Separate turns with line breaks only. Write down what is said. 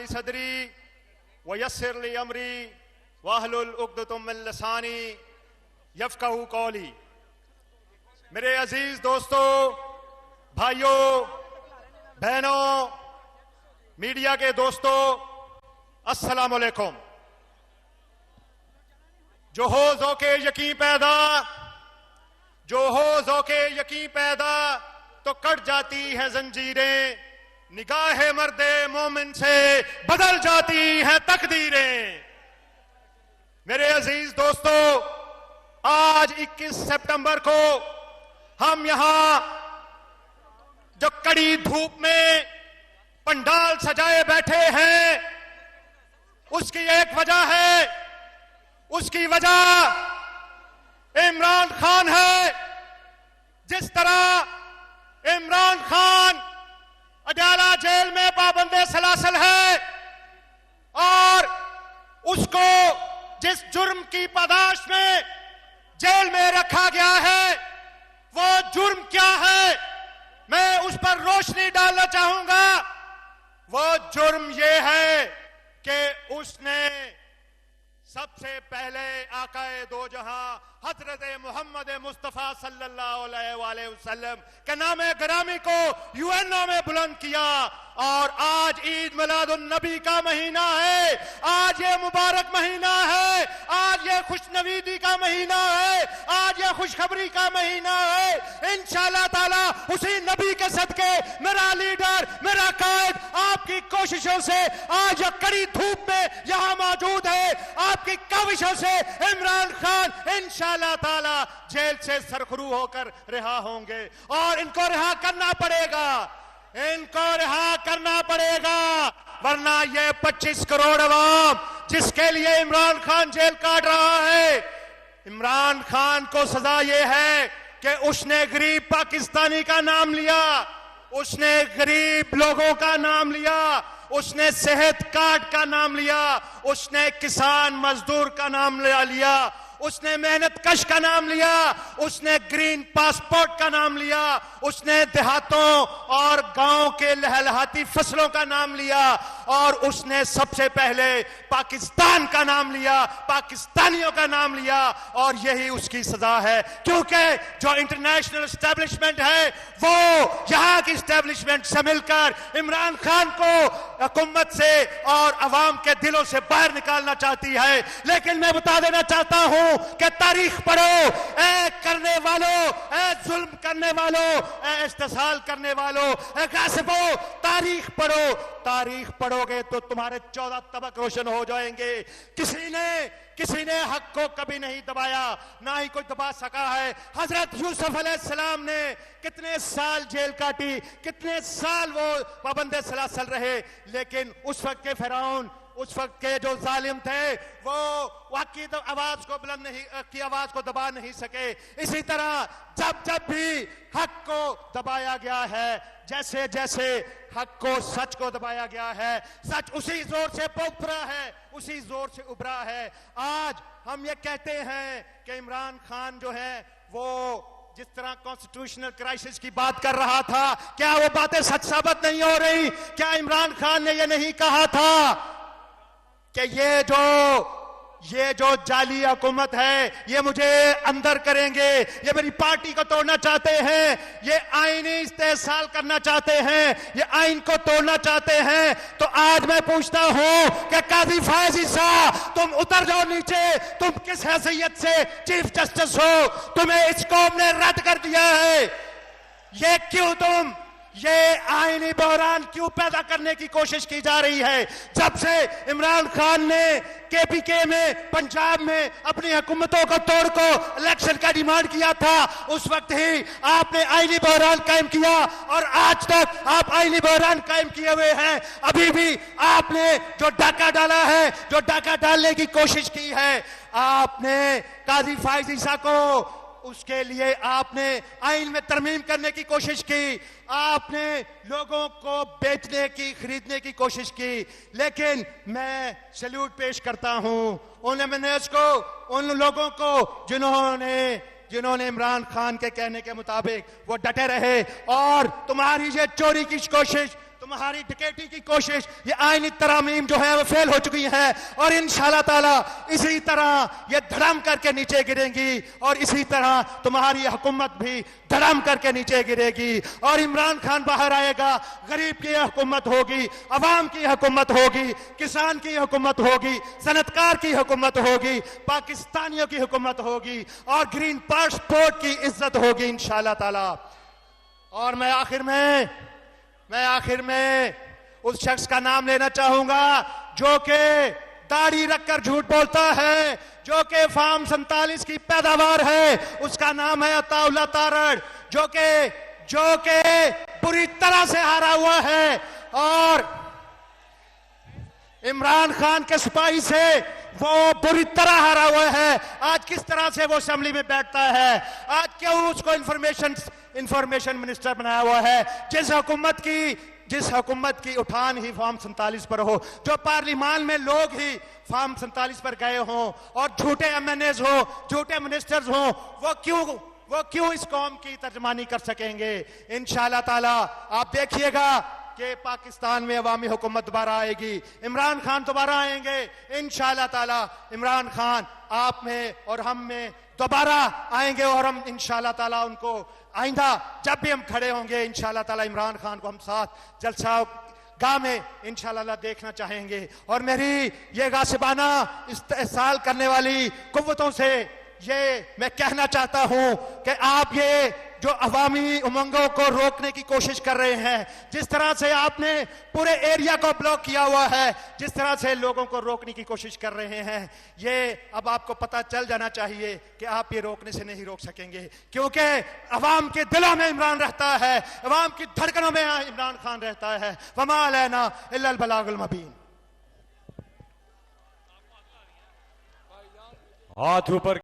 सदरी वयस्सिर ली अमरी वाहलुल उक़दतम मिन लिसानी यफ़क़हू क़ौली। मेरे अजीज दोस्तों, भाइयों, बहनों, मीडिया के दोस्तों, अस्सलाम वालेकुम। जो हो ज़ौक़े यकीन पैदा, जो हो ज़ौक़े यकीन पैदा तो कट जाती है जंजीरें, निगाह मर्दे मोमिन से बदल जाती हैं तकदीरें। मेरे अजीज दोस्तों, आज 21 सितंबर को हम यहां जो कड़ी धूप में पंडाल सजाए बैठे हैं, उसकी एक वजह है। उसकी वजह इमरान खान है। जिस तरह इमरान खान अडाला जेल में पाबंदे सलासल है और उसको जिस जुर्म की पादाश में जेल में रखा गया है, वो जुर्म क्या है, मैं उस पर रोशनी डालना चाहूंगा। वो जुर्म ये है कि उसने सबसे पहले आकाए दो जहां हजरत मोहम्मद मुस्तफा सल्लल्लाहु अलैहि वसल्लम के नाम गिरामी को यूएनओ में बुलंद किया। और आज ईद मिलादुन नबी का महीना है, आज ये मुबारक महीना है, आज ये खुशनवीदी का महीना है, आज ये खुशखबरी का महीना है। इंशाअल्लाह ताला उसी नबी के सदके मेरा लीडर, मेरा कायद आपकी कोशिशों से आज ये कड़ी धूप में यहां मौजूद है। आपकी काविशों से इमरान खान इंशाअल्लाह ताला जेल से सरखरू होकर रिहा होंगे और इनको रिहा करना पड़ेगा, इनको रिहा करना पड़ेगा, वरना ये 25 करोड़ अवाम जिसके लिए इमरान खान जेल काट रहा है, इमरान खान को सजा ये है कि उसने गरीब पाकिस्तानी का नाम लिया, उसने गरीब लोगों का नाम लिया, उसने सेहत कार्ड का नाम लिया, उसने किसान मजदूर का नाम लिया, उसने मेहनत कश का नाम लिया, उसने ग्रीन पासपोर्ट का नाम लिया, उसने देहातों और गांव के लहलहाती फसलों का नाम लिया और उसने सबसे पहले पाकिस्तान का नाम लिया, पाकिस्तानियों का नाम लिया। और यही उसकी सजा है, क्योंकि जो इंटरनेशनल एस्टेब्लिशमेंट है वो यहां की एस्टेब्लिशमेंट से मिलकर इमरान खान को हुकूमत से और अवाम के दिलों से बाहर निकालना चाहती है। लेकिन मैं बता देना चाहता हूं कि तारीख पढ़ो, ए करने वालों, ए जुल्म करने वालों, ए इस्तेसाल करने वालों, ए गासिबों, तारीख पढ़ो। तारीख पढ़ोगे तो तुम्हारे 14 तबक रोशन हो जाएंगे। किसी ने हक को कभी नहीं दबाया, ना ही कोई दबा सका है। हजरत यूसुफ अलैहिस्सलाम ने कितने साल जेल काटी, कितने साल वो पाबंदे सलासल रहे, लेकिन उस वक्त के फिरौन, उस वक्त के जो जालिम थे, वो वाकई आवाज को बुलंद नहीं की आवाज को दबा नहीं सके। इसी तरह जब भी हक को दबाया गया है, जैसे जैसे हक को, सच को दबाया गया है, सच उसी जोर से उभरा है, उसी जोर से उभरा है। आज हम ये कहते हैं कि इमरान खान जो है वो जिस तरह कॉन्स्टिट्यूशनल क्राइसिस की बात कर रहा था, क्या वो बातें सच साबित नहीं हो रही? क्या इमरान खान ने ये नहीं कहा था कि ये जो जाली हुकूमत है ये मुझे अंदर करेंगे, ये मेरी पार्टी को तोड़ना चाहते हैं, ये आईनी इस्तेसाल करना चाहते हैं, ये आइन को तोड़ना चाहते हैं? तो आज मैं पूछता हूं कि काजी फैज ईसा, तुम उतर जाओ नीचे। तुम किस हैसियत से चीफ जस्टिस हो? तुम्हें इस कौम ने रद्द कर दिया है। ये क्यों तुम ये आईनी बहरान क्यों पैदा करने की कोशिश की जा रही है? जब से इमरान खान ने केपीके में, पंजाब में अपनी हुकूमतों को तोड़ को इलेक्शन का डिमांड किया था, उस वक्त ही आपने आईनी बहरान कायम किया और आज तक आप आईनी बहरान कायम किए हुए हैं। अभी भी आपने जो डाका डाला है, जो डाका डालने की कोशिश की है, आपने काजी फैज ईसा को, उसके लिए आपने आइन में तरमीम करने की कोशिश की, आपने लोगों को बेचने की, खरीदने की कोशिश की। लेकिन मैं सैल्यूट पेश करता हूं उन एमएनएस को, उन लोगों को जिन्होंने इमरान खान के कहने के मुताबिक वो डटे रहे और तुम्हारी ये चोरी की कोशिश, तुम्हारी डकैती की कोशिश, ये आईनी तरामीम जो है वो फेल हो चुकी है और इंशाल्लाह ताला इसी तरह ये धड़म करके नीचे गिरेंगी और इसी तरह तुम्हारी हुकूमत भी धड़म करके नीचे गिरेगी और इमरान खान बाहर आएगा। गरीब की हुकूमत होगी, अवाम की हुकूमत होगी, किसान की हुकूमत होगी, सनतकार की हुकूमत होगी, पाकिस्तानियों की हुकूमत होगी और ग्रीन पासपोर्ट की इज्जत होगी इंशाल्लाह ताला। और मैं आखिर में उस शख्स का नाम लेना चाहूंगा जो कि दाढ़ी रखकर झूठ बोलता है, जो कि फार्म 47 की पैदावार है, उसका नाम है अताउल्लाह तारड़, जो कि बुरी तरह से हारा हुआ है और इमरान खान के सिपाही से वो बुरी तरह हारा हुआ है। आज किस तरह से वो असेंबली में बैठता है, आज क्यों उसको इंफॉर्मेशन मिनिस्टर बनाया हुआ है, जिस हुकूमत की उठान ही फॉर्म 47 पर हो, जो पार्लियामान में लोग ही फॉर्म 47 पर गए हों और झूठे एमएनएज हो, झूठे मिनिस्टर्स हो, वो क्यों इस कौम की तर्जमानी कर सकेंगे। इंशाल्लाह ताला आप देखिएगा कि पाकिस्तान में अवामी हुकूमत दोबारा आएगी, इमरान खान दोबारा आएंगे इंशाल्लाह ताला। इमरान खान आप में और हम में दोबारा आएंगे और हम इंशाल्लाह ताला उनको आइंदा जब भी हम खड़े होंगे इंशाल्लाह ताला इमरान खान को हम साथ जलसा गाह में इंशाल्लाह देखना चाहेंगे। और मेरी ये गासिबाना इस्तेहसाल करने वाली कुव्वतों से ये मैं कहना चाहता हूं कि आप ये जो अवामी उमंगों को रोकने की कोशिश कर रहे हैं, जिस तरह से आपने पूरे एरिया को ब्लॉक किया हुआ है, जिस तरह से लोगों को रोकने की कोशिश कर रहे हैं, ये अब आपको पता चल जाना चाहिए कि आप ये रोकने से नहीं रोक सकेंगे, क्योंकि अवाम के दिलों में इमरान रहता है, अवाम की धड़कनों में इमरान खान रहता है। वमा अलैना इल्लल बलागुल मुबीन।
हाथ ऊपर।